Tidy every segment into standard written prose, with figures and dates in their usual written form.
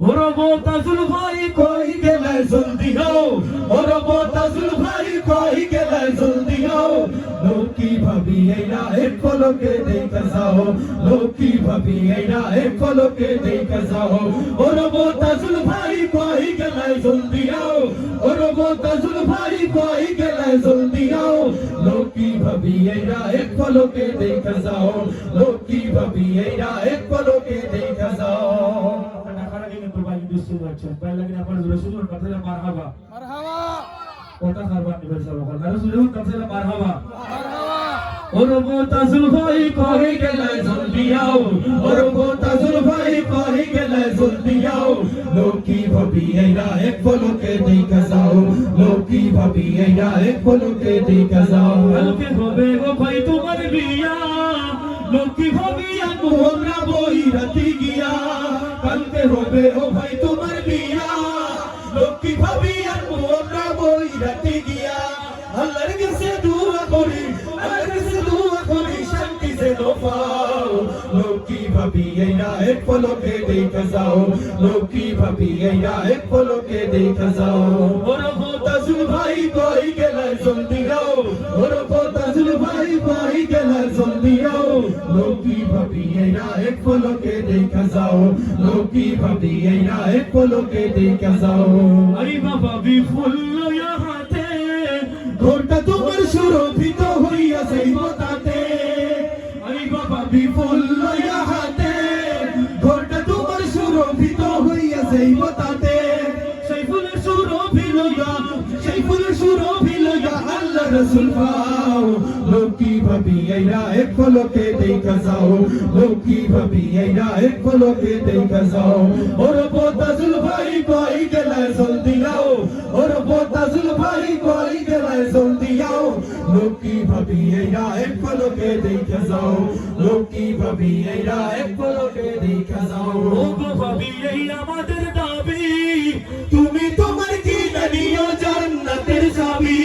ওরে মোতাজুল ভাই কই গেলে জলদি হও, ওরে মোতাজুল ভাই কই গেলে জলদি হও, লোকি ভাবি এইরা এক পলকে দেখে যাও, লোকি ভাবি এইরা এক পলকে দেখে যাও, ওরে মোতাজুল ভাই কই গেলে জলদি হও, ওরে মোতাজুল ভাই কই গেলে জলদি হও, লোকি ভাবি এইরা এক পলকে দেখে যাও, লোকি ভাবি এইরা এক পলকে দেখে যাও। ওরে মোতাজুল ভাই কই গেলে জলদি আও, ওরে মোতাজুল ভাই কই গেলে জলদি আও, লোকি ভাবি এইরা এক পলকে দেখে যাও, লোকি ভাবি এইরা এক পলকে দেখে যাও। কালকে হবে গো ভাই তোমার বিয়া, লোকি ভাবি আমরা বইরাতি গিয়া, কালকে হবে ও ভাই তোমার বিয়া, লোকি ভাবি আমরা বইরাতি গিয়া, আল্লাহর কাছে দোয়া করি, আল্লাহর কাছে দোয়া করি শান্তি যেন পাও, লোকি ভাবি এইরা এক পলকে দেখে যাও, লোকি ভাবি এইরা এক পলকে দেখে যাও। ওরে মোতাজুল ভাই কই গেলে জলদি আও, ওরে মোতাজুল ভাই কই গেলে জলদি আও, লোকি ভাবি এইরা এক পলকে দেখে যাও, লোকি ভাবি এইরা এক পলকে দেখে যাও। আরে বাবা বিফুল লয়া হাতে, ঘোরটা তোমার সুরভিত হইয়া যাইব তাতে, আরে বাবা বিফুল লয়া হাতে, ঘোরটা তোমার সুরভিত হইয়া যাইব তাতে, সেই ফুলের সুরভি লইয়া, সেই ফুলের সুরভি লইয়া আল্লাহ রাসূল পাও, লোকি ভাবি এইরা এক পলকে দেখে যাও, লোকি ভাবি এইরা এক পলকে দেখে যাও। ওরে মোতাজুল ভাই কই গেলে জলদি আও, ওরে মোতাজুল ভাই কই গেলে জলদি আও, লোকি ভাবি এইরা এক পলকে দেখে যাও, লোকি ভাবি এইরা এক পলকে দেখে যাও। ও গো ভাবি এই আমাদের দাবি, তুমি তোমার কি নিও জান্নাতের চাবি,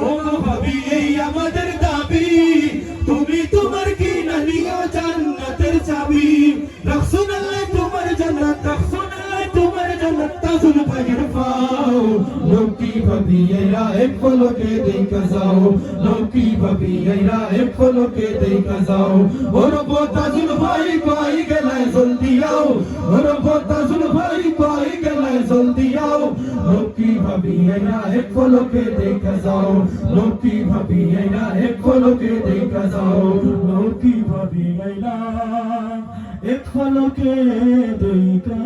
ও গো ভাবি এই আমাদের দাবি, তুমি তোমার কি নিও জান্নাতের চাবি, রাখছুন আল্লাহ তোমার জান্নাত, রাখছুন আল্লাহ তোমার জান্নাত, তাজুল ভাইয়ের পাও, লোকি ভাবি এইরা এক পলকে দেখে যাও, লোকি ভাবি এইরা এক পলকে দেখে যাও। ওরে মোতাজুল ভাই কই গেলে জলদি আও, ওরে মোতাজুল ভাই কই গেলে জলদি আও, লোকি ভাবি এইরা এক পলকে দেখে যাও, লোকি ভাবি এইরা এক পলকে দেখে যাও, লোকি ভাবি এইরা এক পলকে দেখে